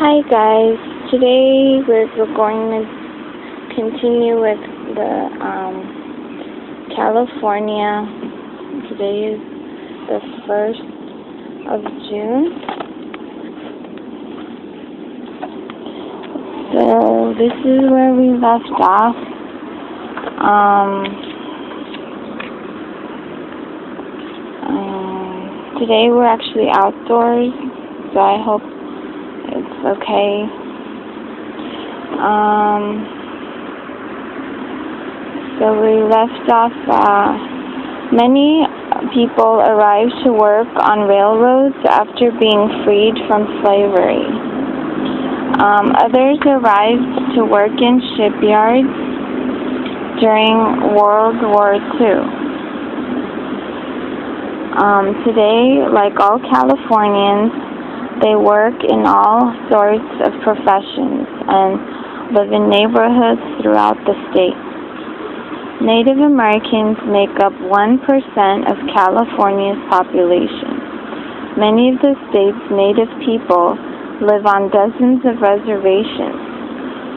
Hi guys, today we're going to continue with the California. Today is the 1st of June. So this is where we left off. Today we're actually outdoors, so I hope it's okay. So we left off, many people arrived to work on railroads after being freed from slavery. Others arrived to work in shipyards during World War II. Today, like all Californians, they work in all sorts of professions and live in neighborhoods throughout the state. Native Americans make up 1% of California's population. Many of the state's native people live on dozens of reservations,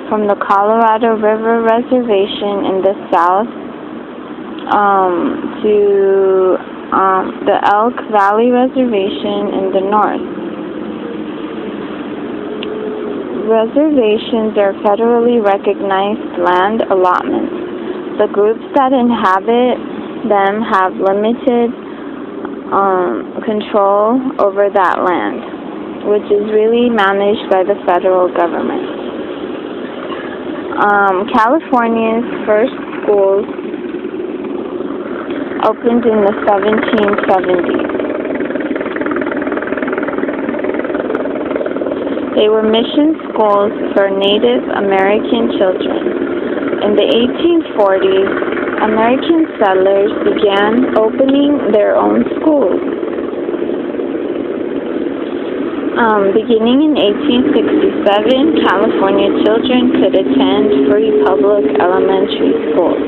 from the Colorado River Reservation in the south to the Elk Valley Reservation in the north. Reservations are federally recognized land allotments. The groups that inhabit them have limited control over that land, which is really managed by the federal government. California's first schools opened in the 1770s. They were mission schools for Native American children. In the 1840s, American settlers began opening their own schools. Beginning in 1867, California children could attend free public elementary schools.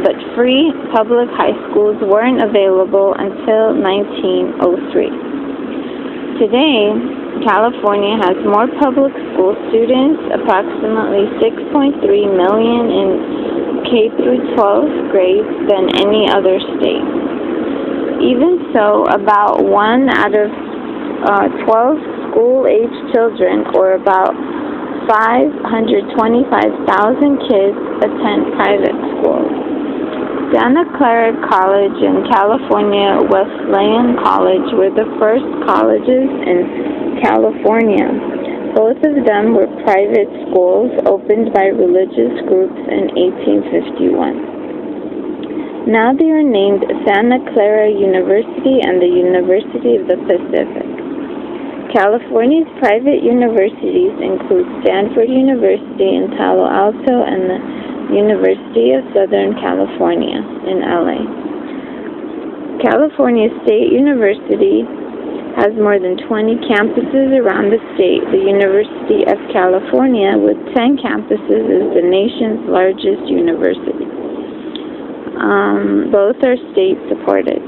But free public high schools weren't available until 1903. Today, California has more public school students, approximately 6.3 million in K through 12 grades, than any other state. Even so, about 1 out of 12 school-age children, or about 525,000 kids, attend private schools. Santa Clara College and California Wesleyan College were the first colleges in California. Both of them were private schools opened by religious groups in 1851. Now they are named Santa Clara University and the University of the Pacific. California's private universities include Stanford University in Palo Alto and the University of Southern California in LA. California State University has more than 20 campuses around the state. The University of California, with 10 campuses, is the nation's largest university. Both are state-supported.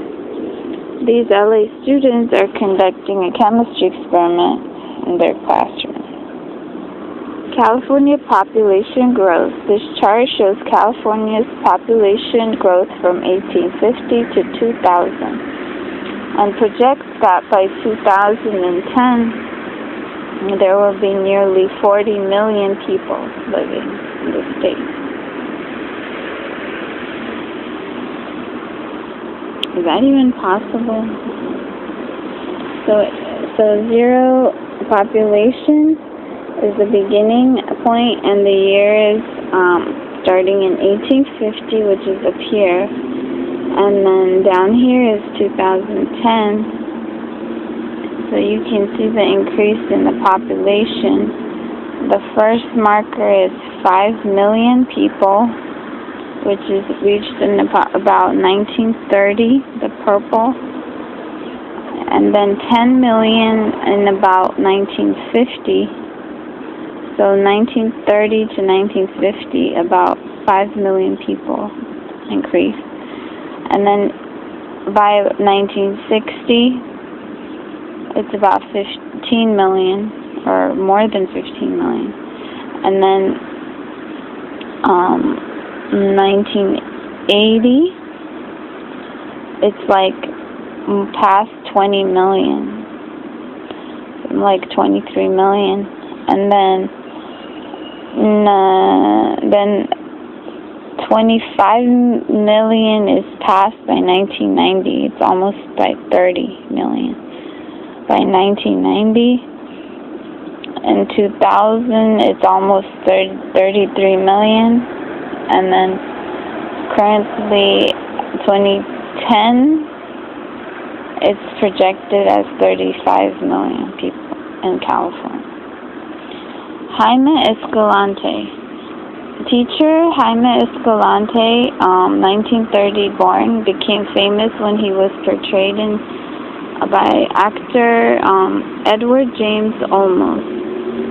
These LA students are conducting a chemistry experiment in their classroom. California population growth. This chart shows California's population growth from 1850 to 2000 and projects that by 2010 there will be nearly 40 million people living in the state. Is that even possible? So zero population is the beginning point, and the year is starting in 1850, which is up here, and then down here is 2010. So you can see the increase in the population. The first marker is 5 million people, which is reached in about 1930, the purple, and then 10 million in about 1950. So 1930 to 1950, about 5 million people increased. And then by 1960, it's about 15 million. or more than 15 million. And then 1980, it's like past 20 million, like 23 million. And then 25 million is passed by 1990. It's almost by 30 million by 1990. In 2000, it's almost 33 million. And then currently 2010, it's projected as 35 million people in California. Jaime Escalante. Teacher Jaime Escalante, 1930 born, became famous when he was portrayed by actor Edward James Olmos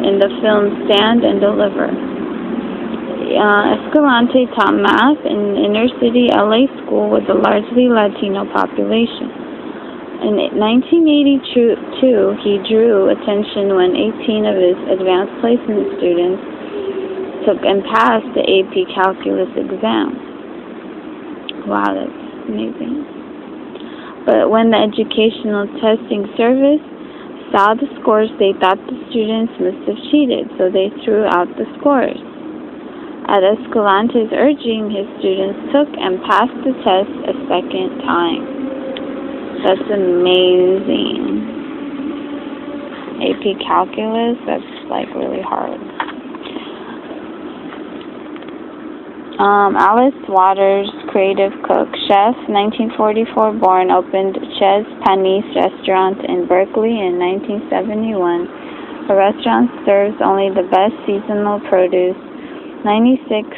in the film Stand and Deliver. Escalante taught math in inner-city LA school with a largely Latino population. In 1982, he drew attention when 18 of his advanced placement students took and passed the AP Calculus exam. Wow, that's amazing. But when the Educational Testing Service saw the scores, they thought the students must have cheated, so they threw out the scores. At Escalante's urging, his students took and passed the test a second time. That's amazing. AP Calculus, that's like really hard. Alice Waters, creative cook, chef, 1944 born, opened Chez Panisse restaurant in Berkeley in 1971. The restaurant serves only the best seasonal produce. 96,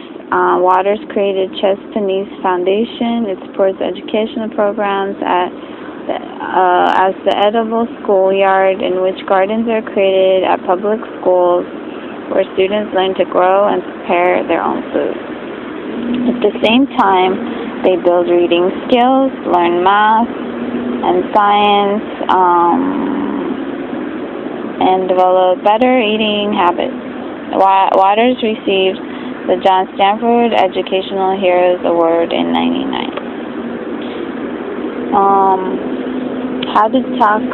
Waters created Chez Panisse Foundation. It supports educational programs as the edible schoolyard, in which gardens are created at public schools where students learn to grow and prepare their own food. At the same time, they build reading skills, learn math and science, and develop better eating habits. Waters received the John Stanford Educational Heroes Award in '99. How to talk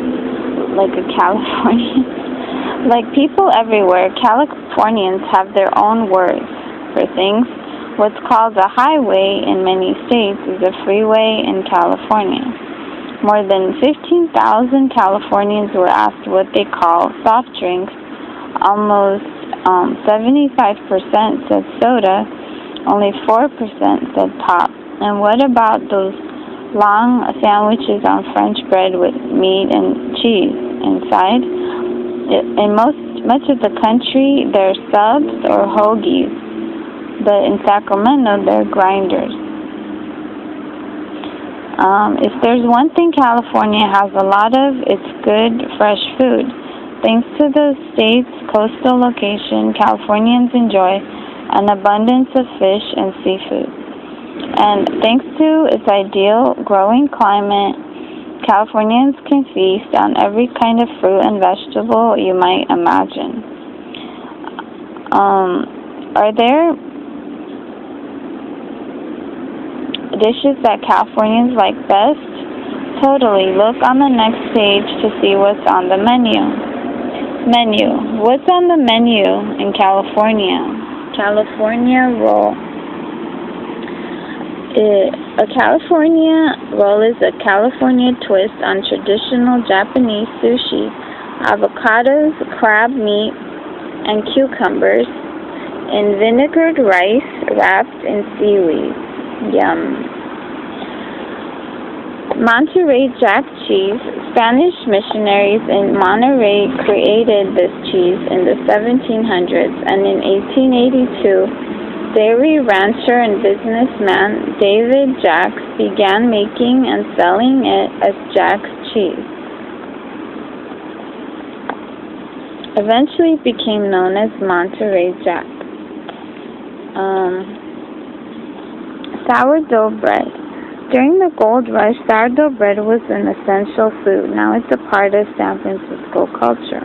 like a Californian. Like people everywhere, Californians have their own words for things. What's called a highway in many states is a freeway in California. More than 15,000 Californians were asked what they call soft drinks. Almost 75% said soda. Only 4% said pop. And what about those long sandwiches on French bread with meat and cheese inside? In much of the country, they're subs or hoagies, but in Sacramento, they're grinders. If there's one thing California has a lot of, it's good, fresh food. Thanks to the state's coastal location, Californians enjoy an abundance of fish and seafood. And thanks to its ideal growing climate, Californians can feast on every kind of fruit and vegetable you might imagine. Are there dishes that Californians like best? Totally. Look on the next page to see what's on the menu. What's on the menu in California? California roll. A California roll is a California twist on traditional Japanese sushi. Avocados, crab meat, and cucumbers in vinegared rice wrapped in seaweed. Yum. Monterey Jack cheese. Spanish missionaries in Monterey created this cheese in the 1700s, and in 1882, dairy rancher and businessman David Jacks began making and selling it as Jack's cheese. Eventually it became known as Monterey Jack. Sourdough bread. During the gold rush, sourdough bread was an essential food. Now it's a part of San Francisco culture.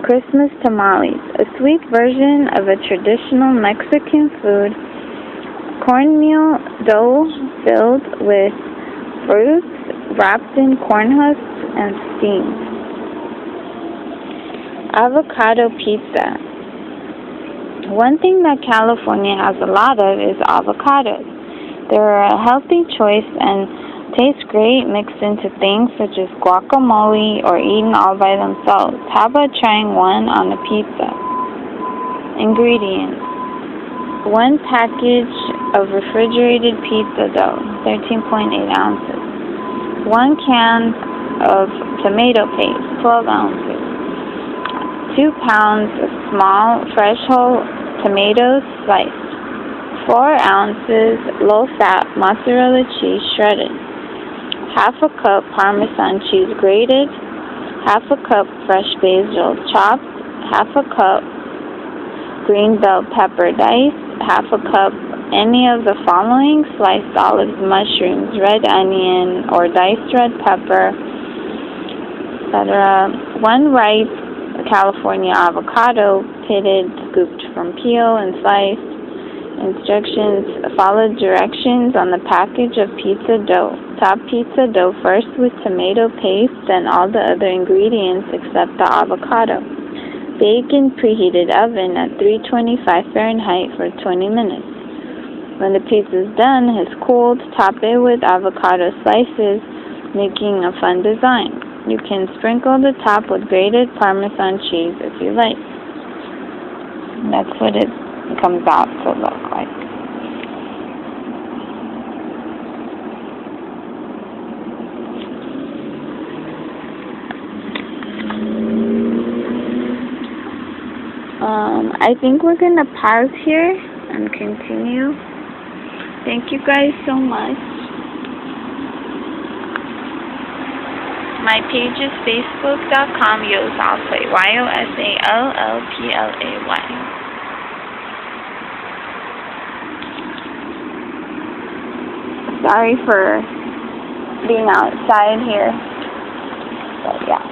Christmas tamales, a sweet version of a traditional Mexican food, cornmeal dough filled with fruits, wrapped in corn husks and steamed. Avocado pizza. One thing that California has a lot of is avocados. They're a healthy choice and taste great mixed into things such as guacamole or eaten all by themselves. How about trying one on a pizza? Ingredients. 1 package of refrigerated pizza dough, 13.8 ounces. 1 can of tomato paste, 12 ounces. 2 pounds of small, fresh whole tomatoes sliced. 4 ounces low-fat mozzarella cheese shredded. Half a cup Parmesan cheese grated. Half a cup fresh basil chopped. Half a cup green bell pepper diced. Half a cup any of the following: sliced olives, mushrooms, red onion, or diced red pepper, etc. 1 ripe California avocado, pitted, scooped from peel, and sliced. Instructions: follow directions on the package of pizza dough. Top pizza dough first with tomato paste, then all the other ingredients except the avocado. Bake in preheated oven at 325 Fahrenheit for 20 minutes. When the pizza is done, has cooled, top it with avocado slices, making a fun design. You can sprinkle the top with grated Parmesan cheese if you like. That's what it comes out to look like. I think we're going to pause here and continue. Thank you guys so much. My page is facebook.com Yosallplay, YOSALLPLAY. Sorry for being outside here, but yeah.